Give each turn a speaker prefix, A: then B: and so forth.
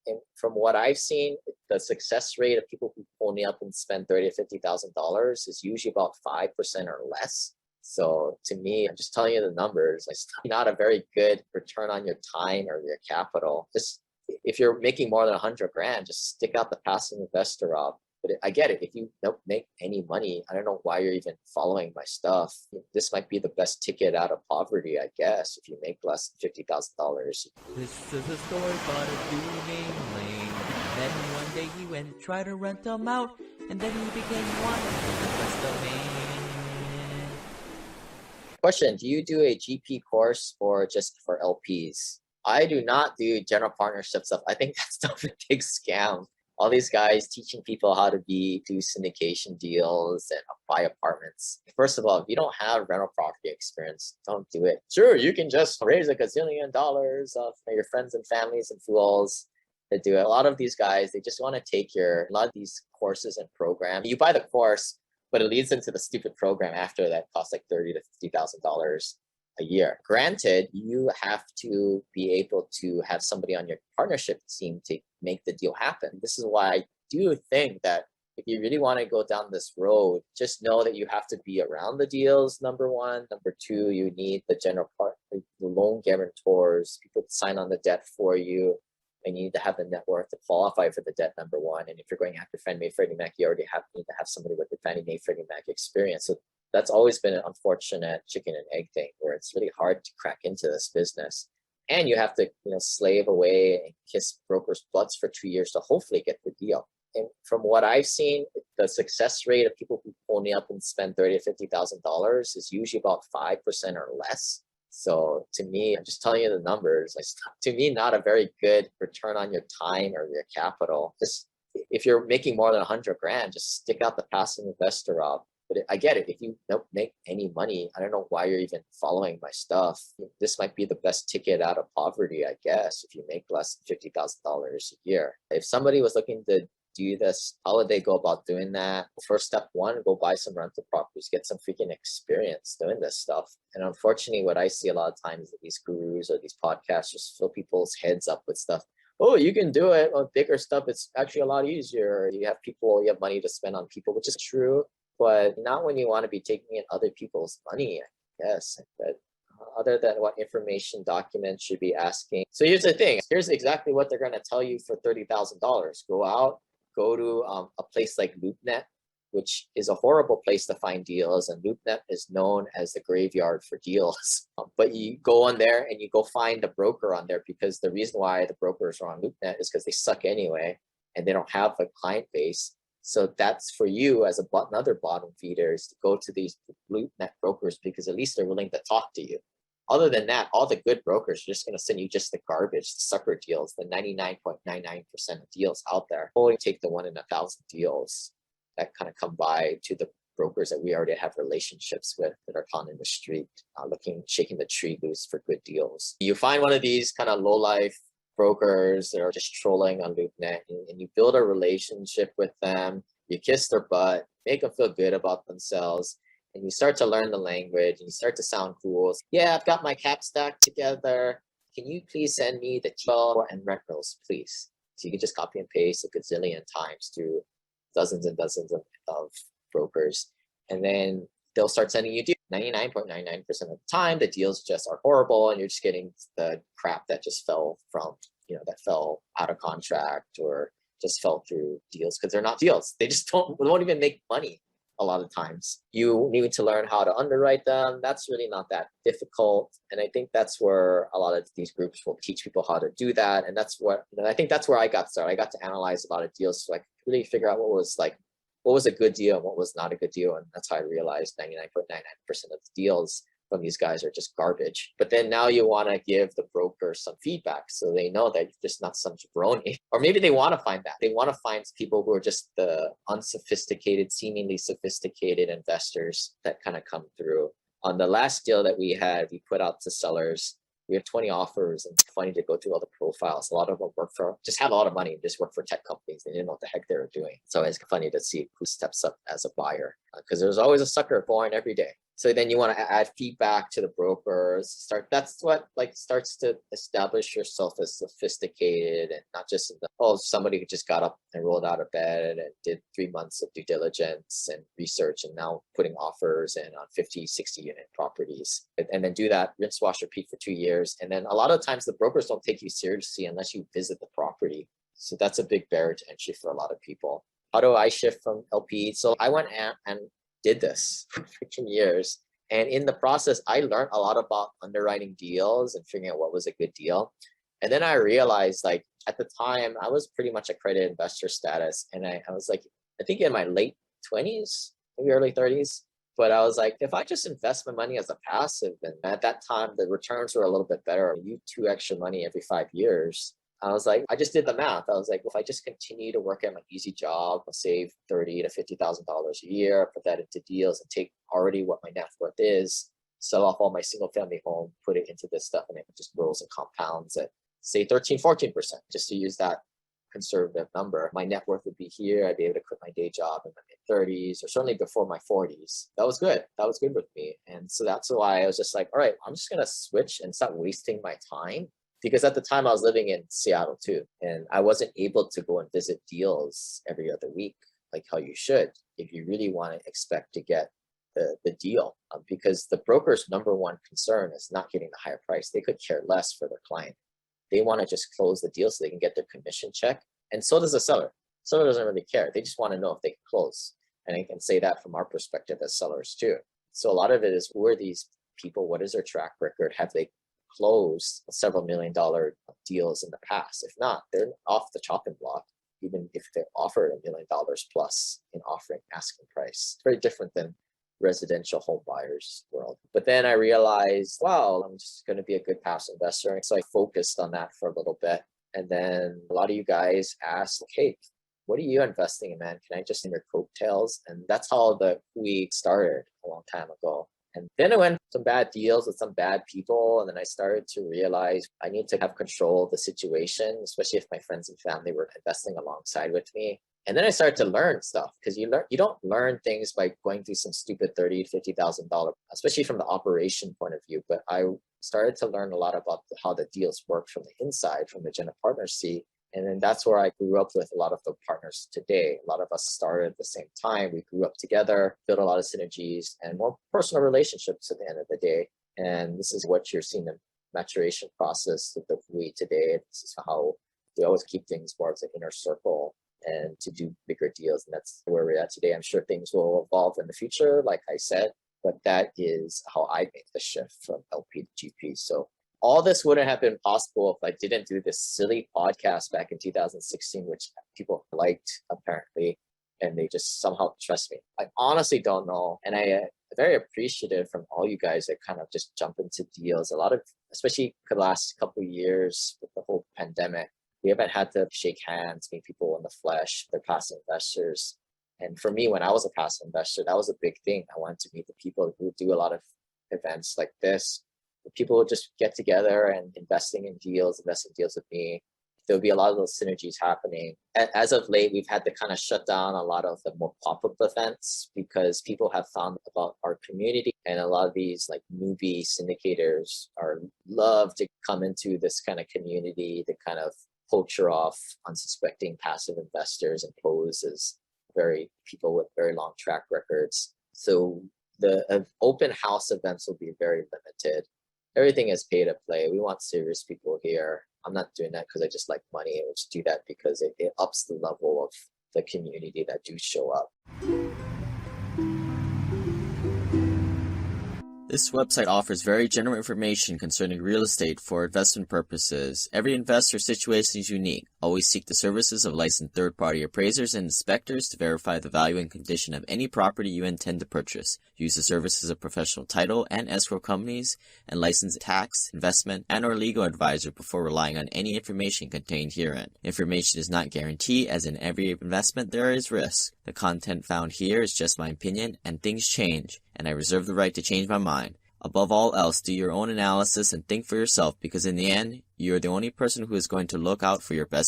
A: And from what I've seen, the success rate of people who pony up and spend $30,000 to $50,000 is usually about 5% or less. So to me, I'm just telling you the numbers. It's not a very good return on your time or your capital. Just if you're making more than 100 grand, just stick out the passive investor route. But I get it. If you don't make any money, I don't know why you're even following my stuff. This might be the best ticket out of poverty, I guess, if you make less than $50,000.
B: This is a story about a dude named Lane. Then one day he went and tried to rent them out, and then he became one of the best domain.
A: Question, do you do a GP course or just for LPs? I do not do general partnership stuff. I think that stuff is a big scam. All these guys teaching people how to do syndication deals and buy apartments. First of all, if you don't have rental property experience, don't do it. Sure, you can just raise $1 gazillion of your friends and families and fools to do it. A lot of these guys, they just want to take a lot of these courses and programs. You buy the course, but it leads into the stupid program after that costs like $30,000 to $50,000 a year. Granted, you have to be able to have somebody on your partnership team to make the deal happen. This is why I do think that if you really want to go down this road, just know that you have to be around the deals, number one. Number two, you need the general part, the loan guarantors, people to sign on the debt for you. And you need to have the net worth to qualify for the debt, number one. And if you're going after Fannie Mae, Freddie Mac, you already need to have somebody with the Fannie Mae, Freddie Mac experience. So that's always been an unfortunate chicken and egg thing where it's really hard to crack into this business. And you have to, slave away and kiss brokers' butts for 2 years to hopefully get the deal. And from what I've seen, the success rate of people who pony up and spend $30,000 to $50,000 is usually about 5% or less. So to me, I'm just telling you the numbers. To me, not a very good return on your time or your capital. Just if you're making more than 100 grand, just stick out the passive investor route. But I get it. If you don't make any money, I don't know why you're even following my stuff. This might be the best ticket out of poverty, I guess, if you make less than $50,000 a year. If somebody was looking to do this, how would they go about doing that? First step one, go buy some rental properties, get some freaking experience doing this stuff. And unfortunately, what I see a lot of times is that these gurus or these podcasts just fill people's heads up with stuff. Oh, you can do it on bigger stuff. It's actually a lot easier. You have money to spend on people, which is true, but not when you want to be taking in other people's money, I guess. But other than what information documents should be asking. So here's the thing. Here's exactly what they're going to tell you for $30,000. Go to a place like LoopNet, which is a horrible place to find deals. And LoopNet is known as the graveyard for deals. But you go on there and you go find a broker on there, because the reason why the brokers are on LoopNet is because they suck anyway, and they don't have a client base. So that's for you as another bottom feeder, is to go to these LoopNet brokers, because at least they're willing to talk to you. Other than that, all the good brokers are just going to send you just the garbage, the sucker deals, the 99.99% of deals out there. Only take the 1 in 1,000 deals that kind of come by to the brokers that we already have relationships with that are found in the street, shaking the tree loose for good deals. You find one of these kind of low-life brokers that are just trolling on LoopNet, and you build a relationship with them, you kiss their butt, make them feel good about themselves, and you start to learn the language, and you start to sound cool. Yeah, I've got my cap stack together. Can you please send me the 12 and rent rolls, please? So you can just copy and paste a gazillion times to dozens and dozens of brokers. And then they'll start sending you deals. 99.99% of the time, the deals just are horrible, and you're just getting the crap that just fell that fell out of contract or just fell through deals, because they're not deals. They just won't even make money. A lot of times you need to learn how to underwrite them. That's really not that difficult. And I think that's where a lot of these groups will teach people how to do that. And I think that's where I got started. I got to analyze a lot of deals so I could really figure out what was a good deal and what was not a good deal. And that's how I realized 99.99% of the deals from these guys are just garbage. But then now you want to give the broker some feedback so they know that you're just not some jabroni. Or maybe they want to find that. They want to find people who are just the unsophisticated, seemingly sophisticated investors that kind of come through. On the last deal that we had, we put out to sellers, we have 20 offers, and it's funny to go through all the profiles. A lot of them just have a lot of money and just work for tech companies. They didn't know what the heck they were doing. So it's funny to see who steps up as a buyer, because there's always a sucker born every day. So then you want to add feedback to the brokers. That's what starts to establish yourself as sophisticated and not just somebody who just got up and rolled out of bed and did 3 months of due diligence and research and now putting offers in on 50, 60 unit properties. And then do that, rinse, wash, repeat for 2 years. And then a lot of times the brokers don't take you seriously unless you visit the property. So that's a big barrier to entry for a lot of people. How do I shift from LP? So I went and did this for freaking years. And in the process, I learned a lot about underwriting deals and figuring out what was a good deal. And then I realized, like, at the time, I was pretty much accredited investor status. And I was like, I think in my late 20s, maybe early 30s. But I was like, if I just invest my money as a passive, and at that time, the returns were a little bit better. You 2x your money every 5 years. I was like, I just did the math. I was like, if I just continue to work at my easy job, I'll save $30,000 to $50,000 a year, put that into deals and take already what my net worth is, sell off all my single family home, put it into this stuff, and it just grows and compounds at say 13, 14%, just to use that conservative number. My net worth would be here. I'd be able to quit my day job in my mid-30s or certainly before my 40s. That was good. That was good with me. And so that's why I was just like, all right, I'm just going to switch and stop wasting my time. Because at the time I was living in Seattle too, and I wasn't able to go and visit deals every other week like how you should if you really want to expect to get the deal. Because the broker's number one concern is not getting the higher price. They could care less for their client. They want to just close the deal so they can get their commission check. And so does the seller. Seller doesn't really care. They just want to know if they can close. And I can say that from our perspective as sellers too. So a lot of it is, who are these people? What is their track record? Have they closed several $1 million deals in the past? If not, they're off the chopping block, even if they're offered $1 million plus in offering asking price. It's very different than residential home buyers world. But then I realized, wow, I'm just going to be a good passive investor. And so I focused on that for a little bit. And then a lot of you guys asked, hey, what are you investing in, man? Can I just in your coattails? And that's how we started a long time ago. And then I went some bad deals with some bad people. And then I started to realize I need to have control of the situation, especially if my friends and family were investing alongside with me. And then I started to learn stuff, because you don't learn things by going through some stupid $30,000 to $50,000, especially from the operation point of view. But I started to learn a lot about how the deals work from the inside, from the general partner seat. And then that's where I grew up with a lot of the partners today. A lot of us started at the same time. We grew up together, built a lot of synergies and more personal relationships at the end of the day. And this is what you're seeing, the maturation process of the we today. This is how we always keep things more as an inner circle and to do bigger deals. And that's where we're at today. I'm sure things will evolve in the future, like I said, but that is how I made the shift from LP to GP. So all this wouldn't have been possible if I didn't do this silly podcast back in 2016, which people liked apparently, and they just somehow trust me. I honestly don't know. And I am very appreciative from all you guys that kind of just jump into deals. A lot of, especially the last couple of years with the whole pandemic, we haven't had to shake hands, meet people in the flesh. They're passive investors. And for me, when I was a passive investor, that was a big thing. I wanted to meet the people who do a lot of events like this. People would just get together and investing in deals with me. There'll be a lot of those synergies happening. As of late, we've had to kind of shut down a lot of the more pop-up events because people have found about our community, and a lot of these like newbie syndicators love to come into this kind of community to kind of poacher off unsuspecting passive investors and pose as people with very long track records. So the open house events will be very limited. Everything is pay to play. We want serious people here. I'm not doing that because I just like money. I just do that because it ups the level of the community that do show up.
B: This website offers very general information concerning real estate for investment purposes. Every investor situation is unique. Always seek the services of licensed third-party appraisers and inspectors to verify the value and condition of any property you intend to purchase. Use the services of professional title and escrow companies and licensed tax, investment, and or legal advisor before relying on any information contained herein. Information is not guaranteed, as in every investment there is risk. The content found here is just my opinion, and things change, and I reserve the right to change my mind. Above all else, do your own analysis and think for yourself, because in the end, you are the only person who is going to look out for your best